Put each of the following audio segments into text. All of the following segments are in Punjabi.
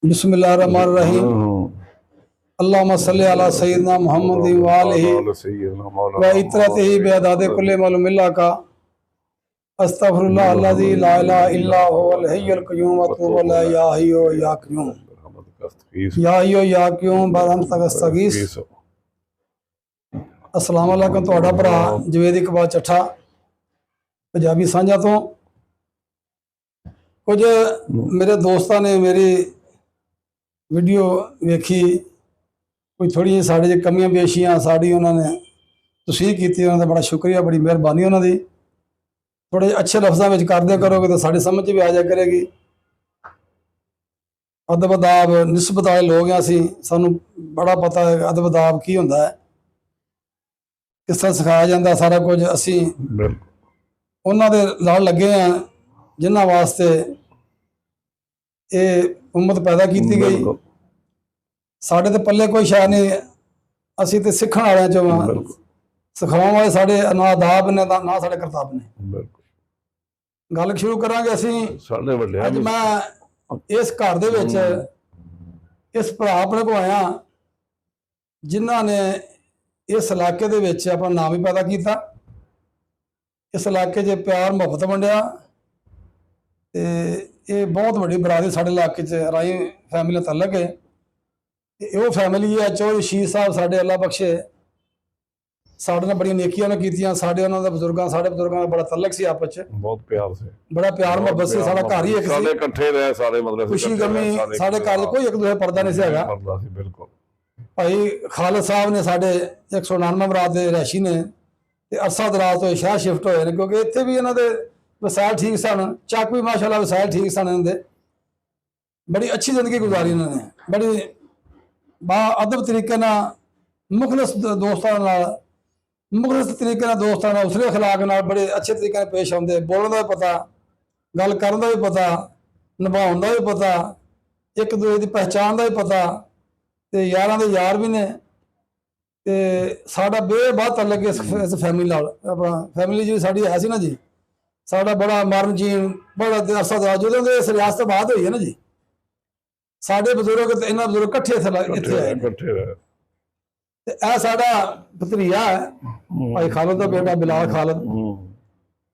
बिस्मिल्लाहिर्रहमानिर्रहीम। अल्लाहुम्मा सल्लि अला सय्यिदिना मुहम्मद व आलिहि व इतरतिहि बिअदादि कुल्लि मलुमिल्ला का अस्तगफिरुल्लाह अल्लज़ी ला इलाहा इल्ला हुवल हय्युल क़य्यूम व अतूबु इलैहि या हय्यु या क़य्यूम या हय्यु या क़य्यूम बरहमतिक अस्तगीस। अस्सलाम वालेकुम। तुहाडा भरा जवेद इकबाल चट्ठा पंजाबी सांझा तो कुछ मेरे दोस्तों ने मेरी वीडियो वेखी, कोई थोड़ी जी साढ़े च कमियां पेशियां साड़ी उन्होंने तस्वीर की, उन्होंने बड़ा शुक्रिया, बड़ी मेहरबानी उन्होंने। थोड़े अच्छे लफ्ज़ों में कर दिया करोगे तो साड़ी समझ भी आ जाया करेगी। अदब अदाब निस्बत वाले लोग हैं असी, सानू बड़ा पता है अदब अदाब की होंदा है, किस तरह सिखाया जाता सारा कुछ। असी उन्होंने लड़ लगे हैं जिन्होंने वास्ते ये उम्मत पैदा की गई। साढ़े तो पल्ले कोई शै नहीं, असी तो सीखण वाले चो सिखाने वाले साढ़े ना अदाब ने ना साढ़े करताब ने। गल शुरू करांगे असी। अज मैं इस घर दे विच इस भरा अपने को आया जिन्हां ने इस इलाके दे विच अपना नाम ही पैदा किया, इस इलाके च प्यार मुहब्बत वंडिया। ते ये बहुत बड़ी बरादरी साढ़े इलाके च राई फैमिली तलक है। वो फैमिली है चौधरी शीर साहब साढ़े अल्लाह बख्शे, साढ़े बड़ी नेकियां कीतियां। साढ़े उन्होंने बुजुर्गों साढ़े बुजुर्गों का बड़ा तलक सी आपस च, बहुत प्यार से, बड़ा प्यार मुहब्बत से। साढ़ा घर ही एक सी, इकट्ठे रहे सारे, मतलब खुशी गमी साढ़े घर कोई एक दूसरे पर्दा नहीं सी हैगा। बिल्कुल भाई खालिद साहब ने साढ़े 199 बरात के रैशी ने अरसा दराज तो शहर शिफ्ट होए ने, क्योंकि इत्थे भी इन्हों के वसायल ठीक सन, चक भी माशाल्लाह वसायल ठीक सन इन्होंने। बड़ी अच्छी जिंदगी गुजारी इन्होंने, बड़ी बाअदब तरीके ना, मुखलिस दोस्तों मुखलिस तरीके दोस्तों उसरे अखलाक नाल बड़े अच्छे तरीके पेश आते। बोलने का भी पता, गल करने का भी पता, निभाने का भी पता, एक दूसरे की पहचान का भी पता, तो यारां दे यार भी ने। तो साडा बेबाद तलक इस फैमिली नाल, अपना फैमिली जी साड़ी है सी ना जी, साडा बड़ा मरन जीन बड़ा अरसा दराज जो इस रियासत बाद हुई है ना जी। साढ़े बजुर्ग इन्होंने बजुर्ग कट्ठे इत्थे आए। यह साडा भतरीआ है भाई खालिद का बेटा बिलाल खालिद,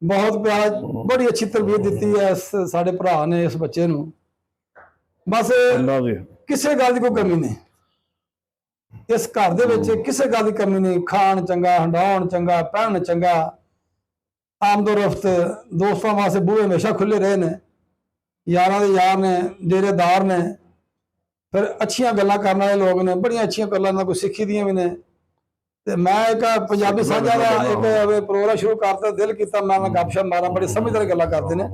बहुत प्यार, बड़ी अच्छी तरबियत दी है इस साडे भरा ने इस बच्चे नूं। बस किसी गल की कोई कमी नहीं, इस घर दे विच किसी गल की कमी नहीं। खाण चंगा, हंडाउण चंगा, पहन चंगा, आमदोरफ्त, दोस्तों वास्ते बूहे हमेशा खुले रहे ने, यारां दे यार ने, डेरेदार ने, फिर अच्छियां गल्लां करने वाले लोग ने, बड़ियां अच्छियां गल्लां कोई सीखी दियां भी ने। ते मैं एक पंजाबी साझा का एक प्रोग्राम शुरू करता, दिल किया मैं गपशप मारा, बड़ी समझदार गल्लां करते हैं,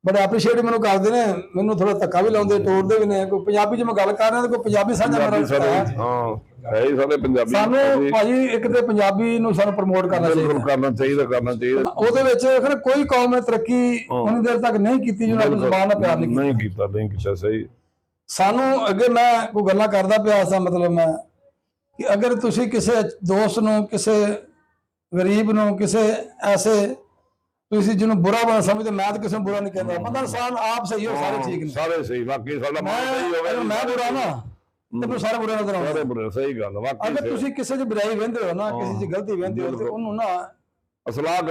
बड़े एप्रीशिएट मैनूं करते हैं, मैनूं थोड़ा धक्का भी लाउंदे टोरदे भी ने। कोई पंजाबी च मैं गल कर रहा तो कोई पंजाबी साझा सानूं भाजी एक तो पंजाबी नूं सानूं प्रमोट करना चाहिए। ਉਹਦੇ ਵਿੱਚ ਫਿਰ कोई कौम ने तरक्की उन्नी देर तक नहीं की जो अपनी ज़बान नाल प्यार नहीं कीता। सही सानू अगे मैं कोई गल्लां करदा पिया सा, मतलब मैं कि अगर तुसी किसी दोस्त नूं, किसी गरीब नूं, किसी ऐसे तुसी जिन्होंने बुरा बना समझते, मैं तो किसी बुरा नहीं कहता। बंदा इंसान आप सही हो, सारे ठीक ने, सारे सही। बाकी साडा मैं बुरा ना तो सारे बुरे नजर आउंदे, सारे बुरे। सही गल। अगर तुसी किसी च बुराई वेंदे हो ना, किसी च गलती वेंदे हो, तो उन्होंने ना असलाह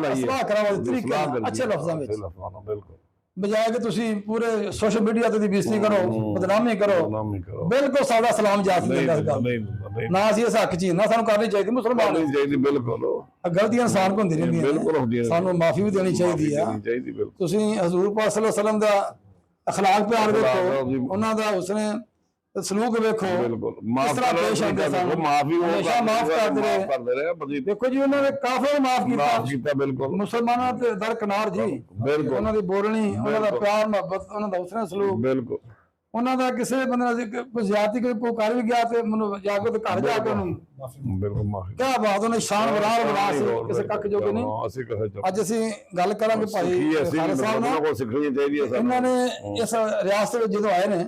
कराओ तरीके अच्छे लफ्ज़ां विच, बिल्कुल, बजाय कि तुसी पूरे सोशल मीडिया ते बेइज्जती करो, बदनामी करो। बिल्कुल साडा सलाम जात ना, असीं इस हक च ना, सानूं करनी चाहिए, मुसलमान नहीं चाहिए। बिल्कुल गलतियां इंसान को होंदी रहिंदियां, सानूं माफी भी देनी चाहिए। तुसी हजूर पाक सल्लल्लाहु अलैहि वसल्लम दा अखलाक प्यार वेखो, उन्हां दा हुस्न सलूक वेखो, किस तरह पेश आते सन, हमेशा माफ करते रहे। देखो जी उन्होंने काफिर माफ किया, बिल्कुल मुसलमानों ते दरकिनार जी, बिल्कुल उन्होंने बोलनी, उन्होंने प्यार मुहब्बत, उन्होंने हुस्न सलूक, बिल्कुल उन्होंने किसी बंदे कोई ज्यादती कोई कर भी गया तो मैं जाके तो घर जाके उन्होंने क्या बात, उन्हें शान बरार बना किसी कख जोगे नहीं। अज असीं गल करांगे भाई खालिद साहब नाल। इन्होंने इस रियासत में जो आए ने,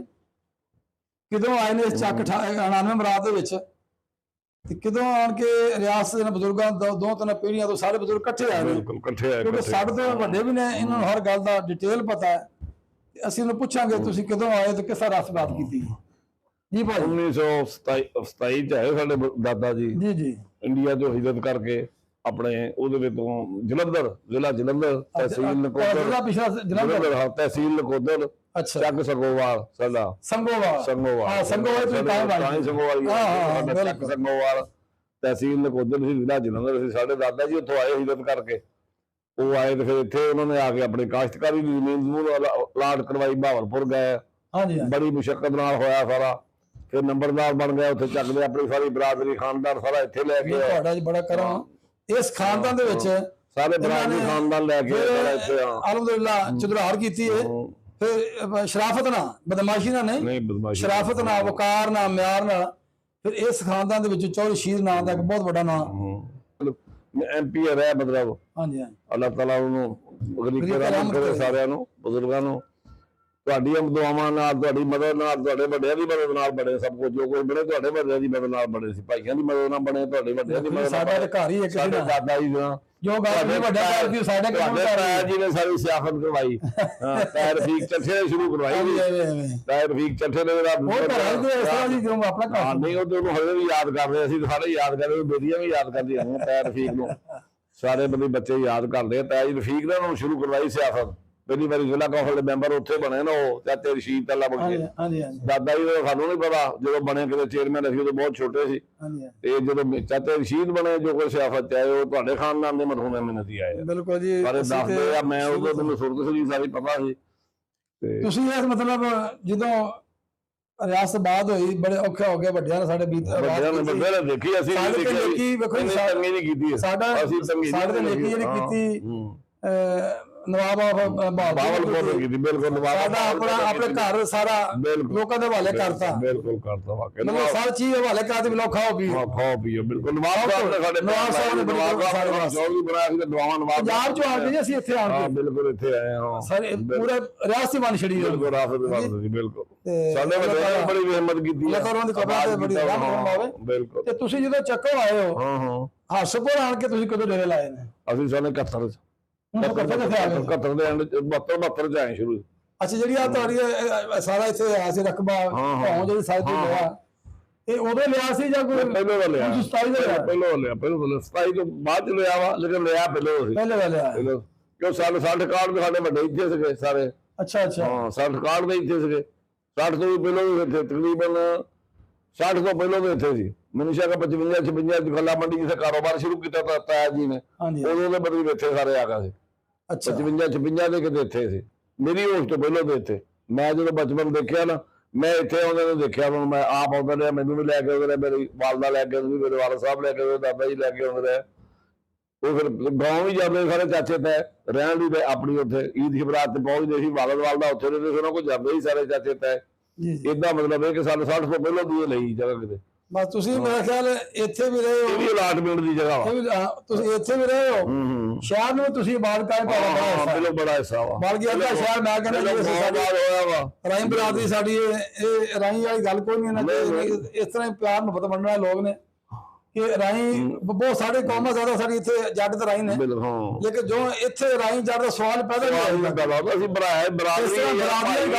किदों आए ने इस चक 99 बरात किदों आन के रियासत के बुजुर्गों दो तीन पीढ़ियां तो सारे बुजुर्ग कट्ठे आए, क्योंकि साढ़े तो वड्डे भी ने, इन्होंने हर गल का डिटेल पता है। ਅਸੀਂ ਉਹਨੂੰ ਪੁੱਛਾਂਗੇ ਤੁਸੀਂ ਕਦੋਂ ਆਏ ਤੇ ਕਿਸ ਤਰ੍ਹਾਂ ਰਸਬਾਤ ਕੀਤੀ ਜੀ ਭਾਈ। 1927 ਚ ਆਏ ਸਾਡੇ ਦਾਦਾ ਜੀ ਜੀ ਜੀ ਇੰਡੀਆ ਤੋਂ ਹਿਜਰਤ ਕਰਕੇ ਆਪਣੇ ਉਹਦੇ ਵਿੱਚੋਂ ਜਲੰਧਰ, ਜ਼ਿਲ੍ਹਾ ਜਲੰਧਰ, ਤਹਿਸੀਲ ਨਕੋਦਰ, ਪਿਛਲਾ ਜਲੰਧਰ ਹਾਂ ਤਹਿਸੀਲ ਨਕੋਦਰ, ਅੱਛਾ ਚੱਕ ਸੰਗੋਵਾਲ ਸਾਡਾ ਸੰਗੋਵਾਲ ਹਾਂ ਸੰਗੋਵਾਲ ਤੋਂ ਚੱਕ ਸੰਗੋਵਾਲ ਤਹਿਸੀਲ ਨਕੋਦਰ ਸੀ, ਜ਼ਿਲ੍ਹਾ ਜਲੰਧਰ ਸੀ। ਸਾਡੇ ਦਾਦਾ ਜੀ ਉੱਥੋਂ ਆਏ ਹਿਜਰਤ ਕਰਕੇ, ਉਹ ਆਏ ਤੇ ਫਿਰ ਇੱਥੇ ਉਹਨਾਂ ਨੇ ਆ ਕੇ ਆਪਣੀ ਕਾਸ਼ਤਕਾਰੀ ਦੀ ਜ਼ਮੀਨ ਅਲਾਟ ਕਰਵਾਈ, ਬਹਾਵਲਪੁਰ ਗਏ। ਹਾਂਜੀ ਬੜੀ ਮੁਸ਼ੱਕਤ ਨਾਲ ਹੋਇਆ ਸਾਰਾ, ਫਿਰ ਨੰਬਰਦਾਰ ਬਣ ਗਿਆ ਉੱਥੇ, ਚੱਕਦੇ ਆਪਣੀ ਸਾਰੀ ਬਰਾਦਰੀ ਖਾਨਦਾਨ ਸਾਰਾ ਇੱਥੇ ਲੈ ਕੇ ਆਏ। ਤੁਹਾਡਾ ਜੀ ਬੜਾ ਕਰਾਂ ਇਸ ਖਾਨਦਾਨ ਦੇ ਵਿੱਚ ਸਾਰੇ ਬਰਾਦਰੀ ਖਾਨਦਾਨ ਲੈ ਕੇ ਇੱਥੇ ਅਲਹਮਦੁਲਿਲਾ ਚੁਧਾਰ ਕੀਤੀ ਹੈ। ਫਿਰ ਸ਼ਰਾਫਤ ਨਾਲ, ਬਦਮਾਸ਼ੀ ਨਾਲ ਨਹੀਂ, ਸ਼ਰਾਫਤ ਨਾਲ, ਵਕਾਰ ਨਾਲ, ਮਿਆਰ ਨਾਲ। ਫਿਰ ਇਸ ਖਾਨਦਾਨ ਦੇ ਵਿੱਚ ਚੌਧਰੀ ਸ਼ੀਰ ਨਾਂ ਦਾ ਇੱਕ ਬਹੁਤ ਵੱਡਾ ਨਾਮ MP ਰਿਹਾ, ਮਤਲਬ ਹਾਂਜੀ ਅੱਲਾਹ ਤਾਲਾ ਉਹਨੂੰ ਰਹਿਮਤ ਕਰੇ ਸਾਰਿਆਂ ਨੂੰ, ਬਜ਼ੁਰਗਾਂ ਨੂੰ। ਤੁਹਾਡੀਆਂ ਦੁਆਵਾਂ ਨਾਲ, ਤੁਹਾਡੀ ਮਦਦ ਨਾਲ, ਤੁਹਾਡੇ ਵੱਡਿਆਂ ਦੀ ਮਦਦ ਨਾਲ ਬਣੇ ਸਭ ਕੁਝ। ਜੋ ਕੁਝ ਬਣੇ ਤੁਹਾਡੇ ਵੱਡਿਆਂ ਦੀ ਮਦਦ ਨਾਲ ਬਣੇ ਸੀ, ਭਾਈਆਂ ਦੀ ਮਦਦ ਨਾਲ ਬਣੇ, ਤੁਹਾਡੇ ਵੱਡਿਆਂ ਦੀ ਮਦਦ। ਸਾਡਾ ਘਰ ਹੀ ਇੱਕ ਸਾਡੇ ਦਾਦਾ ਜੀ ਦਾ ਜੋ ਗੱਲ ਵੱਡਾ ਕਰਦੀ ਸਾਡੇ ਤਾਇਆ ਜੀ ਨੇ ਸਾਰੀ ਸਿਆਸਤ ਕਰਵਾਈ। ਹਾਂ ਤਾਇਆ ਰਫੀਕ ਚੱਠੇ ਨੇ ਸ਼ੁਰੂ ਕਰਵਾਈ। ਤਾਇਆ ਰਫੀਕ ਚੱਠੇ ਨੇ ਆਪਣਾ ਨਹੀਂ, ਉਹ ਉਹਨੂੰ ਹਲੇ ਵੀ ਯਾਦ ਕਰਦੇ, ਅਸੀਂ ਸਾਰੇ ਯਾਦ ਕਰਦੇ, ਬੇਟੀਆਂ ਵੀ ਯਾਦ ਕਰਦੀਆਂ ਨੇ ਤਾਇਆ ਰਫੀਕ ਨੂੰ, ਸਾਰੇ ਬੰਦੇ ਬੱਚੇ ਯਾਦ ਕਰਦੇ ਆ। ਤਾਇਆ ਜੀ ਰਫੀਕ ਨੇ ਉਹਨੂੰ ਸ਼ੁਰੂ ਕਰਵਾਈ ਸਿਆਸਤ। ਪਹਿਲੀ ਵਾਰੀ ਜ਼ਿਲ੍ਹਾ ਕੌਂਸਲ ਦੇ ਮੈਂਬਰ ਉੱਥੇ ਬਣੇ ਨਾ, ਉਹ ਚਾਚੇ ਰਸ਼ੀਦ ਅੱਲਾ ਬਣ ਗਏ। ਦਾਦਾ ਜੀ ਦਾ ਸਾਨੂੰ ਨਹੀਂ ਪਤਾ, ਜਦੋਂ ਬਣੇ ਕਿਤੇ ਚੇਅਰਮੈਨ ਅਸੀਂ ਉਦੋਂ ਬਹੁਤ ਛੋਟੇ ਸੀ। ਤੇ ਜਦੋਂ ਚਾਚੇ ਰਸ਼ੀਦ ਬਣੇ, ਜੋ ਕੋਈ ਸਿਆਸਤ ਚਾਹੇ ਉਹ ਤੁਹਾਡੇ ਖਾਨਦਾਨ ਦੇ ਮਰਹੂਮ ਐਮਐਨਸੀ ਆਏ। ਬਿਲਕੁਲ ਜੀ, ਸਾਰੇ ਦੱਸਦੇ ਆ। ਮੈਂ ਉਦੋਂ ਮੈਨੂੰ ਸੁਰਤ ਸੀ ਸਾਰੀ ਪਤਾ ਸੀ। ਤੇ ਤੁਸੀਂ ਇਸ ਮਤਲਬ ਜਦੋਂ ਰਿਆਸਤ ਬਾਦ ਹੋਈ ਬੜੇ ਔਖੇ ਹੋ ਗਏ, ਵੱਡਿਆਂ ਨੇ ਸਾਡੇ ਵੱਡਿਆਂ ਨੇ ਦੇਖੀ, ਅਸੀਂ ਤੰਗੀ ਨਹੀਂ ਕੀਤੀ। ਸਾਡਾ ਸਾਡੇ ਨੇਕੀ ਜਿਹੜੀ ਕੀਤੀ ਨਵਾਬ ਬਾਵਲਪੁਰ ਕੀਤੀ, ਬਿਲਕੁਲ ਸਾਡਾ ਆਪਣੇ ਘਰ ਸਾਰਾ ਲੋਕਾਂ ਦੇ ਹਵਾਲੇ ਕਰਤਾ, ਬਿਲਕੁਲ ਕਰਤਾ ਵਾਕਿਆ। ਮਤਲਬ ਸਾਰੀ ਚੀਜ਼ ਹਵਾਲੇ ਕਰਤੀ, ਲੋ ਖਾਓ ਪੀਓ। ਬਿਲਕੁਲ ਨਵਾਬ ਸਾਹਿਬ ਨੇ ਸਾਡੇ ਨਵਾਬ ਸਾਹਿਬ ਨੇ ਵੀ ਬਣਾਇਆ ਸੀ, ਦੁਆਵਾਂ ਨਵਾਬ ਪੰਜਾਬ ਚੋਂ ਆ ਕੇ ਅਸੀਂ ਇੱਥੇ ਆਣ ਕੇ ਬਿਲਕੁਲ ਇੱਥੇ ਆਏ ਹਾਂ। ਸਾਰੇ ਪੂਰੇ ਰਿਆਸਤ ਬਣ ਛੜੀ, ਬਿਲਕੁਲ ਰਾਸਤ ਬਣ ਸੀ। ਬਿਲਕੁਲ ਸਾਡੇ ਵੱਡਿਆਂ ਨੇ ਬੜੀ ਰਹਿਮਤ ਕੀਤੀ ਹੈ, ਉਹਨਾਂ ਦੀ ਕਬਰਾਂ ਤੇ ਬੜੀ ਰਹਿਮਤ ਹੋਵੇ। ਬਿਲਕੁਲ। ਤੇ ਤੁਸੀਂ ਜਦੋਂ ਚੱਕੋ ਆਏ ਹੋ, ਹਾਂ ਹਸਪੁਰ ਆਣ ਕੇ ਤੁਸੀਂ ਕਦੋਂ ਡੇਰੇ ਲਾਏ ਨੇ? ਅਸੀਂ ਸਾਨੇ 71 ਚ 71 ਦੇ ਐਂਡ 72 ਚ ਆਏ ਸ਼ੁਰੂ। ਅੱਛਾ, ਜਿਹੜੀ ਆ ਤੁਹਾਡੀ ਸਾਰਾ ਇੱਥੇ ਆਇਆ ਸੀ ਰਕਬਾ ਜਿਹੜੀ ਸਾਈਡ ਤੇ ਲਿਆ, ਇਹ ਉਦੋਂ ਲਿਆ ਸੀ ਜਾਂ ਕੋਈ ਪਹਿਲੋਂ ਲਿਆ? 27 ਦਾ ਲਿਆ, ਪਹਿਲੋਂ 27 ਤੋਂ ਬਾਅਦ ਚ ਲਿਆ ਵਾ, ਲੇਕਿਨ ਲਿਆ ਪਹਿਲੋਂ ਸੀ। ਪਹਿਲੇ ਲਿਆ ਕਿਉਂ ਸਾਨੂੰ 60 ਕਾਰਡ ਦੇ ਸਾਡੇ ਵੱਡੇ ਇੱਥੇ ਸੀਗੇ ਸਾਰੇ। ਅੱਛਾ ਹਾਂ 60 ਕਾਰਡ ਦੇ ਇੱਥੇ ਸੀਗੇ, 60 ਤੋਂ ਵੀ ਪਹਿਲੋਂ ਵੀ ਇੱਥੇ, ਤਕਰੀਬਨ 60 ਤੋਂ ਪਹਿਲੋਂ ਵੀ ਇੱਥੇ ਸੀ। ਮੈਨੂੰ ਸ਼ਾਇਦ 55 56 ਗੱਲਾ ਮੰਡੀ ਜਿੱਥੇ ਕਾਰੋਬਾਰ ਸ਼ੁਰੂ ਕੀਤਾ ਤਾਂ ਤਾਇਆ ਜੀ ਨੇ, ਉਦੋਂ ਦੇ ਬਦਲੇ ਇੱਥੇ ਸਾਰੇ ਆ ਗਏ ਸੀ। 55 56 ਦੇ ਕਿਤੇ ਇੱਥੇ ਸੀ, ਮੇਰੀ ਉਸ ਤੋਂ ਪਹਿਲਾਂ ਦੇ ਇੱਥੇ। ਮੈਂ ਜਦੋਂ ਬਚਪਨ ਦੇਖਿਆ ਨਾ, ਮੈਂ ਇੱਥੇ ਆਉਂਦੇ ਨੂੰ ਦੇਖਿਆ, ਮੈਂ ਆਪ ਆਉਂਦਾ ਰਿਹਾ, ਮੈਨੂੰ ਵੀ ਲੈ ਕੇ ਆਉਂਦੇ ਰਹੇ, ਮੇਰੀ ਵਾਲਦਾ ਲੈ ਕੇ ਆਉਂਦੀ, ਮੇਰੇ ਵਾਲਦ ਸਾਹਿਬ ਲੈ ਕੇ ਆਉਂਦੇ, ਦਾਦਾ ਜੀ ਲੈ ਕੇ ਆਉਂਦੇ ਰਹੇ। ਉਹ ਫਿਰ ਗਾਉਂ ਵੀ ਜਾਂਦੇ ਸਾਰੇ ਚਾਚੇ ਤੈ ਰਹਿਣ ਦੀ, ਆਪਣੀ ਉੱਥੇ ਈਦ ਸ਼ਬਰਾਤ ਤੇ ਪਹੁੰਚਦੇ ਸੀ, ਵਾਲਦ ਵਾਲਦਾ ਉੱਥੇ ਰਹਿੰਦੇ ਸੀ, ਉਹਨਾਂ ਕੋਲ ਜਾਂਦੇ ਸੀ ਸਾਰੇ ਚਾਚੇ ਤੈ। ਏਦਾਂ ਮਤਲਬ ਇਹ ਕਿ ਸਾਨੂੰ 60 ਤੋਂ ਪਹਿਲਾਂ ਦੀ ਲਈ ਜਗ੍ਹਾ ਕਿਤੇ। ਬਸ ਤੁਸੀਂ ਮੇਰਾ ਖਿਆਲ ਇੱਥੇ ਵੀ ਰਹੇ ਹੋ, ਇਹ ਵੀ ਅਲਾਟਮੈਂਟ ਦੀ ਜਗ੍ਹਾ ਵਾ, ਤੁਸੀਂ ਇੱਥੇ ਵੀ ਰਹੇ ਹੋ। ਸ਼ਹਿਰ ਨੂੰ ਤੁਸੀਂ ਆਬਾਦ ਕਰ ਬਿਲਕੁਲ ਬੜਾ ਹਿੱਸਾ ਵਾ, ਬਣ ਗਿਆ ਤਾਂ ਸ਼ਹਿਰ। ਮੈਂ ਕਹਿੰਦਾ ਹੋਇਆ ਵਾ ਰਾਈ ਬਰਾਦਰੀ ਸਾਡੀ, ਇਹ ਰਾਈ ਵਾਲੀ ਗੱਲ ਕੋਈ ਨਹੀਂ। ਇਸ ਤਰ੍ਹਾਂ ਪਿਆਰ ਮੁਹੱਬਤ ਮੰਨਣਾ ਲੋਕ ਨੇ ਕਿ ਰਾਈ ਬਹੁਤ ਸਾਡੇ ਕੌਮਾਂ ਜ਼ਿਆਦਾ ਸਾਡੀ ਇੱਥੇ ਜੱਟ ਤੇ ਰਾਈ ਨੇ, ਲੇਕਿਨ ਜੋ ਇੱਥੇ ਰਾਈ ਜੱਟ ਦਾ ਸਵਾਲ ਪੈਦਾ ਨਹੀਂ ਹੋਇਆ। ਅਸੀਂ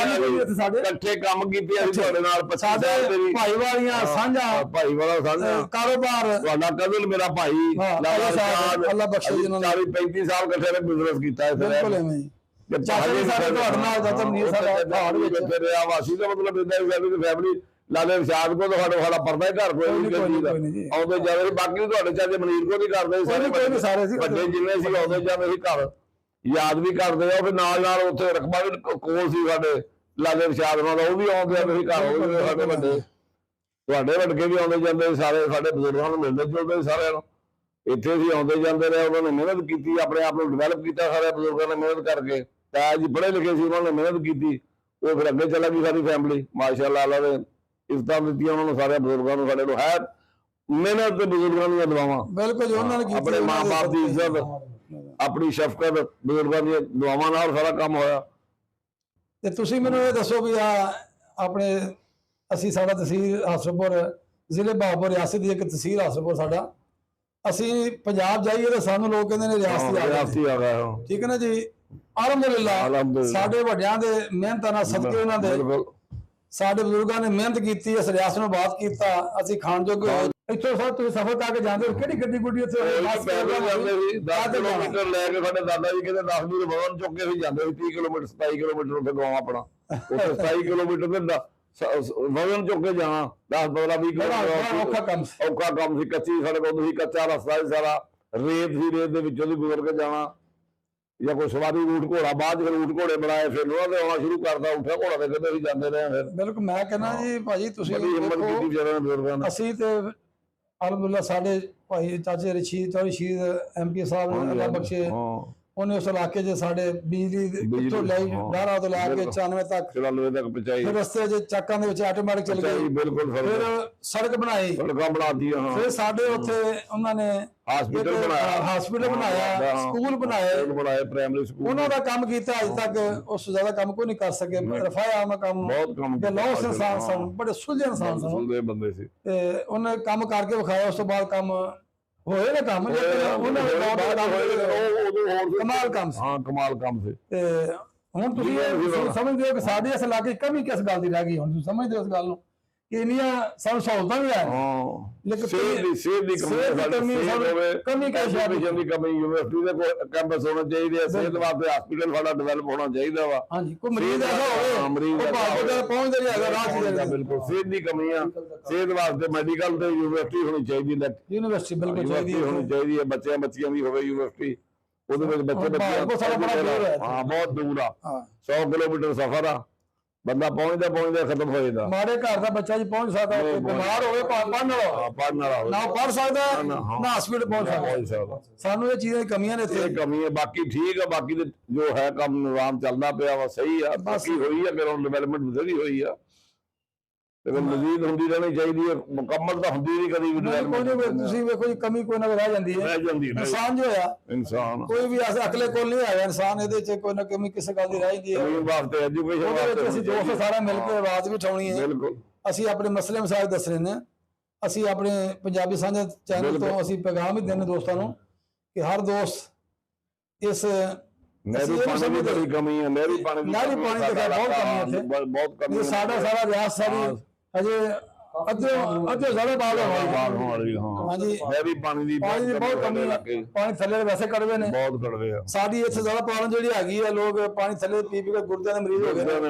ਇਕੱਠੇ ਕੰਮ ਕੀਤੇ, ਅਸੀਂ ਤੁਹਾਡੇ ਨਾਲ ਭਾਈ ਵਾਲੀਆਂ ਸਾਂਝਾ, ਭਾਈ ਵਾਲਾ ਸਾਂਝਾ ਕਾਰੋਬਾਰ। ਤੁਹਾਡਾ ਕਜ਼ਨ ਮੇਰਾ ਭਾਈ, ਅੱਲਾ ਬਖਸ਼ੇ ਜੀ, 35 ਸਾਲ ਇਕੱਠੇ ਨੇ ਬਿਜ਼ਨਸ ਕੀਤਾ। ਬਿਲਕੁਲ ਐਵੇਂ ਚਾਚਾ ਸਾਡੇ ਤੁਹਾਡੇ ਨਾਲ ਚਾਚਾ ਮਨੀਰ ਸਾਹਿਬ ਪਹਾੜ ਵਿੱਚ ਰਿਹਾ ਵਾਸੀ ਦਾ ਮਤਲਬ ਇਦਾਂ ਹੀ ਫੈਮਿਲੀ ਲਾਲੇ ਰਸ਼ਾਦ ਕੋ ਸਾਡਾ ਪਰਦਾ ਹੀ ਘਰ ਕੋਈ ਆਉਂਦੇ ਜਾਂਦੇ ਸੀ। ਬਾਕੀ ਤੁਹਾਡੇ ਚਾਚੇ ਮਨੀਰ ਕੋ ਵੀ ਕਰਦੇ ਸਾਰੇ ਵੱਡੇ ਜਿੰਨੇ ਸੀ ਆਉਂਦੇ ਜਾਂਦੇ ਸੀ ਘਰ, ਯਾਦ ਵੀ ਕਰਦੇ ਆ। ਫਿਰ ਨਾਲ ਨਾਲ ਉੱਥੇ ਰਕਬਾ ਵੀ ਕੋਲ ਸੀ ਸਾਡੇ ਲਾਲੇ ਰਸ਼ਾਦ ਨਾਲ, ਉਹ ਵੀ ਆਉਂਦੇ ਜਾਂਦੇ ਸੀ ਘਰ। ਉਹ ਵੀ ਸਾਡੇ ਵੱਡੇ, ਤੁਹਾਡੇ ਵੱਡੇ ਵੀ ਆਉਂਦੇ ਜਾਂਦੇ ਸਾਰੇ, ਸਾਡੇ ਬਜ਼ੁਰਗਾਂ ਨੂੰ ਮਿਲਦੇ ਜੁਲਦੇ ਸਾਰਿਆਂ ਨੂੰ। ਇੱਥੇ ਵੀ ਆਉਂਦੇ ਜਾਂਦੇ ਰਹੇ, ਉਹਨਾਂ ਨੇ ਮਿਹਨਤ ਕੀਤੀ, ਆਪਣੇ ਆਪ ਨੂੰ ਡਿਵੈਲਪ ਕੀਤਾ ਸਾਰੇ ਬਜ਼ੁਰਗਾਂ ਨੇ ਮਿਹਨਤ ਕਰਕੇ। ਤਾਇਆ ਜੀ ਪੜ੍ਹੇ ਲਿਖੇ ਸੀ, ਉਹਨਾਂ ਨੇ ਮਿਹਨਤ ਕੀਤੀ, ਉਹ ਫਿਰ ਅੱਗੇ ਚੱਲ ਗਈ ਸਾਰੀ ਫੈਮਿਲੀ ਮਾਸ਼ਾਅੱਲਾ। ਅੱਲਾ ਨੇ ਇੱਜ਼ਤਾਂ ਦਿੱਤੀਆਂ ਉਹਨਾਂ ਨੂੰ, ਸਾਰੇ ਬਜ਼ੁਰਗਾਂ ਨੂੰ, ਸਾਡੇ ਨੂੰ ਹੈ ਮਿਹਨਤ ਤੇ ਬਜ਼ੁਰਗਾਂ ਦੀਆਂ ਦੁਆਵਾਂ। ਬਿਲਕੁਲ ਉਹਨਾਂ ਨੇ ਆਪਣੇ ਮਾਂ ਬਾਪ ਦੀ ਇੱਜ਼ਤ, ਆਪਣੀ ਸ਼ਫਕਤ, ਬਜ਼ੁਰਗਾਂ ਦੀਆਂ ਦੁਆਵਾਂ ਨਾਲ ਸਾਰਾ ਕੰਮ ਹੋਇਆ। ਤੇ ਤੁਸੀਂ ਮੈਨੂੰ ਇਹ ਦੱਸੋ ਵੀ ਆਪਣੇ ਅਸੀਂ ਸਾਡਾ ਤਹਿਸੀਲ ਹਸਨਪੁਰ, ਜ਼ਿਲ੍ਹੇ ਬਹਾਵਲਪੁਰ, ਰਿਆਸਤ ਦੀ ਇੱਕ ਤਹਿਸੀਲ ਹਸਨਪੁਰ ਸਾਡਾ, ਅਸੀਂ ਪੰਜਾਬ ਜਾਈਏ ਤਾਂ ਸਾਨੂੰ ਲੋਕ ਕਹਿੰਦੇ ਨੇ ਰਿਆਸਤੀ ਆ ਗਿਆ। ਠੀਕ ਹੈ ਨਾ ਜੀ। ਅਲਹਮਦੁਲਿਲਾ ਸਾਡੇ ਵੱਡਿਆਂ ਦੇ ਮਿਹਨਤਾਂ ਨਾਲ ਸਦਕੇ ਉਹਨਾਂ ਦੇ ਸਾਡੇ ਬਜ਼ੁਰਗਾਂ ਨੇ ਮਿਹਨਤ ਕੀਤੀ, ਇਸ ਰਿਆਸਤ ਨੂੰ ਆਬਾਦ ਕੀਤਾ, ਅਸੀਂ ਖਾਣ ਜੋਗੇ ਹੋਏ। ਇੱਥੋਂ ਸਭ ਤੁਸੀਂ ਸਫ਼ਰ ਕਰਕੇ ਜਾਂਦੇ ਹੋ, ਕਿਹੜੀ ਗੱਡੀ ਗੁੱਡੀ ਉੱਥੇ ਜਾਂਦੇ ਸੀ 10 ਕਿਲੋਮੀਟਰ ਲੈ ਕੇ। ਸਾਡੇ ਦਾਦਾ ਜੀ ਕਹਿੰਦੇ 10 ਮੀਲ ਵਜ਼ਨ ਚੁੱਕ ਕੇ ਅਸੀਂ ਜਾਂਦੇ ਸੀ 30 ਕਿਲੋਮੀਟਰ 27 ਕਿਲੋਮੀਟਰ ਉੱਥੇ ਗਾਉਂ ਆਪਣਾ ਉੱਥੇ 27 ਕਿਲੋਮੀਟਰ ਤੇ ਵਜ਼ਨ ਚੁੱਕ ਕੇ ਜਾਣਾ 10-15-20 ਕਿਲੋਮੀਟਰ ਔਖਾ ਕੰਮ ਸੀ। ਕੱਚੀ ਸੜਕ ਉਦੋਂ ਸੀ, ਕੱਚਾ ਰਸਤਾ ਸੀ ਸਾਰਾ, ਰੇਤ ਸੀ, ਰੇਤ ਦੇ ਵਿੱਚੋਂ ਦੀ ਗੁਜ਼ਰ ਕੇ ਜਾਣਾ। ਜਾਂ ਕੋਈ ਸਵਾਰੀ ਊਠ ਘੋੜਾ, ਬਾਅਦ ਚ ਊਠ ਘੋੜੇ ਬਣਾਏ, ਫਿਰ ਉਹਨਾਂ ਦੇ ਆਉਣਾ ਸ਼ੁਰੂ ਕਰਦਾ, ਉੱਠਿਆ ਘੋੜਾ ਦੇ ਕਹਿੰਦੇ ਅਸੀਂ ਜਾਂਦੇ ਰਹੇ। ਫਿਰ ਬਿਲਕੁਲ ਮੈਂ ਕਹਿੰਦਾ ਜੀ ਭਾਜੀ ਤੁਸੀਂ ਅਸੀਂ ਤੇ ਅਲਹਮਦੁਲਿਲਾ ਸਾਡੇ ਭਾਈ ਚਾਚੇ ਰਸ਼ੀਦ MP ਸਾਹਿਬ ਨੇ ਅੱਲਾ ਬਖਸ਼ੇ, ਉਹਨੇ ਉਸ ਇਲਾਕੇ 'ਚ ਸਾਡੇ ਬਿਜਲੀ ਤੋਂ ਲੈ ਡਾਰਾ ਤੋਂ ਲੈ ਕੇ 94 ਤੱਕ ਪਹੁੰਚਾਈ। ਫਿਰ ਰਸਤੇ 'ਚ ਚੱਕਾਂ ਦੇ ਵਿੱਚ ਆਟੋਮੈਟਿਕ ਚੱਲ ਗਈ। ਬਿਲਕੁਲ ਫਿਰ ਸੜਕ ਬਣਾਈ, ਸੜਕਾਂ ਬਣਾਤੀਆਂ। ਫਿਰ ਸਾਡੇ ਉੱਥੇ ਉਹਨਾਂ ਨੇ ਹਸਪੀਟਲ ਬਣਾਇਆ, ਸਕੂਲ ਬਣਾਏ, ਪ੍ਰਾਇਮਰੀ ਸਕੂਲ। ਉਹਨਾਂ ਦਾ ਕੰਮ ਕੀਤਾ, ਅੱਜ ਤੱਕ ਉਸ ਤੋਂ ਜ਼ਿਆਦਾ ਕੰਮ ਕੋਈ ਨਹੀਂ ਕਰ ਸਕੇ। ਰਫਾਇਆ ਉਹਨਾਂ ਕੰਮ ਬਹੁਤ ਕੰਮ ਲੌਸ ਇਨਸਾਨ ਸਨ, ਬੜੇ ਸੁਲਝੇ ਇਨਸਾਨ ਸਨ ਬੰਦੇ ਸੀ, ਤੇ ਉਹਨੇ ਕੰਮ ਕਰਕੇ ਵਿਖਾਇਆ। ਉਸ ਤੋਂ ਬਾਅਦ ਕੰਮ ਹੋਏ ਨਾ ਕੰਮ, ਕਮਾਲ ਕੰਮ ਸੀ। ਹਾਂ ਕਮਾਲ ਕੰਮ ਸੀ। ਤੇ ਹੁਣ ਤੁਸੀਂ ਸਮਝਦੇ ਹੋ ਕਿ ਸਾਡੇ ਇਸ ਇਲਾਕੇ ਕਮੀ ਕਿਸ ਗੱਲ ਦੀ ਰਹਿ ਗਈ? ਹੁਣ ਤੁਸੀਂ ਸਮਝਦੇ ਹੋ ਇਸ ਗੱਲ ਨੂੰ ਕਿ ਇੰਨੀਆਂ ਸਾਨੂੰ ਸਹੂਲਤਾਂ ਵੀ ਹੈ, ਲੇਕਿਨ ਸਿਹਤ ਦੀ ਕਮੀ ਕਮੀ। ਯੂਨੀਵਰਸਿਟੀ ਦੇ ਕੋਲ ਕੈਂਪਸ ਹੋਣਾ ਚਾਹੀਦਾ, ਸਿਹਤ ਵਾਸਤੇ ਹਸਪੀਟਲ ਸਾਡਾ ਡਿਵੈਲਪ ਹੋਣਾ ਚਾਹੀਦਾ ਵਾ। ਹਾਂਜੀ, ਕੋਈ ਮਰੀਜ਼ ਐਸਾ ਹੋਵੇ ਪਹੁੰਚਦਾ ਨਹੀਂ ਹੈਗਾ ਰਾਹ 'ਚ। ਬਿਲਕੁਲ ਸਿਹਤ ਦੀ ਕਮੀ ਆ, ਸਿਹਤ ਵਾਸਤੇ ਮੈਡੀਕਲ ਤੇ ਯੂਨੀਵਰਸਿਟੀ ਹੋਣੀ ਚਾਹੀਦੀ। ਯੂਨੀਵਰਸਿਟੀ ਬਿਲਕੁਲ ਹੋਣੀ ਚਾਹੀਦੀ ਹੈ, ਬੱਚਿਆਂ ਦੀ ਹੋਵੇ ਯੂਨੀਵਰਸਿਟੀ। ਉਹਦੇ ਵਿੱਚ ਬੱਚੇ ਹਾਂ ਬਹੁਤ ਦੂਰ ਆ, 100 ਕਿਲੋਮੀਟਰ ਸਫ਼ਰ ਆ, ਬੰਦਾ ਪਹੁੰਚਦਾ ਖਤਮ ਹੋ ਜਾਂਦਾ। ਮਾੜੇ ਘਰ ਦਾ ਬੱਚਾ ਜੀ ਪਹੁੰਚ ਸਕਦਾ, ਬਿਮਾਰ ਹੋਵੇ ਪੜ੍ਹਨ ਵਾਲਾ ਨਾ ਪੜ੍ਹ ਸਕਦਾ, ਨਾ ਹਸਪੀਟਲ ਪਹੁੰਚ ਸਕਦਾ। ਸਾਨੂੰ ਇਹ ਚੀਜ਼ਾਂ ਦੀ ਕਮੀਆਂ ਨੇ ਇੱਥੇ। ਕਮੀ ਹੈ, ਬਾਕੀ ਠੀਕ ਆ, ਬਾਕੀ ਤੇ ਜੋ ਹੈ ਕੰਮ ਨਿਜ਼ਾਮ ਚੱਲਦਾ ਪਿਆ ਵਾ, ਸਹੀ ਆ। ਬਾਕੀ ਹੋਈ ਆ ਫਿਰ ਡਿਵੈਲਪਮੈਂਟ ਬਥੇਰੀ ਹੋਈ ਆ, ਤੇ ਮਜ਼ੀਦ ਹੁੰਦੀ ਰਹਿਣੀ ਚਾਹੀਦੀ ਹੈ। ਮੁਕੰਮਲ ਤਾਂ ਹੁੰਦੀ ਨਹੀਂ ਕਦੀ ਵੀ। ਤੁਸੀਂ ਵੇਖੋ ਜੀ, ਕਮੀ ਕੋਈ ਨਾ ਰਹਿ ਜਾਂਦੀ ਹੈ। ਇਨਸਾਨ ਜੋ ਹੋਇਆ, ਇਨਸਾਨ ਕੋਈ ਵੀ ਅਕਲੇ ਕੋਲ ਨਹੀਂ ਆਇਆ ਇਨਸਾਨ, ਇਹਦੇ ਚ ਕੋਈ ਨਾ ਕਮੀ ਕਿਸੇ ਗੱਲ ਦੀ ਰਹਿ ਜਾਂਦੀ ਹੈ। ਐਜੂਕੇਸ਼ਨ ਅਸੀਂ ਦੋਸਤ ਸਾਰਾ ਮਿਲ ਕੇ ਆਵਾਜ਼ ਵੀ ਉਠਾਉਣੀ ਹੈ। ਅਸੀਂ ਆਪਣੇ ਮਸਲੇ ਮਸਾਇਲ ਦੱਸਣੇ ਨੇ। ਅਸੀਂ ਆਪਣੇ ਪੰਜਾਬੀ ਸਾਂਝਾ ਚੈਨਲ ਤੋਂ ਅਸੀਂ ਪੈਗਾਮ ਵੀ ਦੇਣੇ ਦੋਸਤਾਂ ਨੂੰ ਕਿ ਹਰ ਦੋਸਤ ਇਸ ਨਹਿਰੀ ਪਾਣੀ ਦੀ ਕਮੀ ਹੈ, ਨਹਿਰੀ ਪਾਣੀ ਦੀ ਬਹੁਤ ਕਮੀ ਹੈ। ਸਾਡਾ ਸਾਰਾ ਰਿਆਸਤ ਸਾਰੀ ਅਜੇ ਅੱਧੇ ਜ਼ਿਆਦਾ ਬਾਲ ਹੋਣੀ। ਹਾਂਜੀ, ਨਹਿਰੀ ਪਾਣੀ ਦੀ ਬਹੁਤ ਕਮੀ ਹੈ। ਪਾਣੀ ਥੱਲੇ ਵੈਸੇ ਕੜਵੇ ਨੇ, ਬਹੁਤ ਕੜਵੇ ਆ। ਸਾਡੀ ਇੱਥੇ ਜ਼ਿਆਦਾ ਪ੍ਰੋਬਲਮ ਜਿਹੜੀ ਹੈਗੀ ਹੈ, ਲੋਕ ਪਾਣੀ ਥੱਲੇ ਪੀ ਕੇ ਗੁਰਦਿਆਂ ਦੇ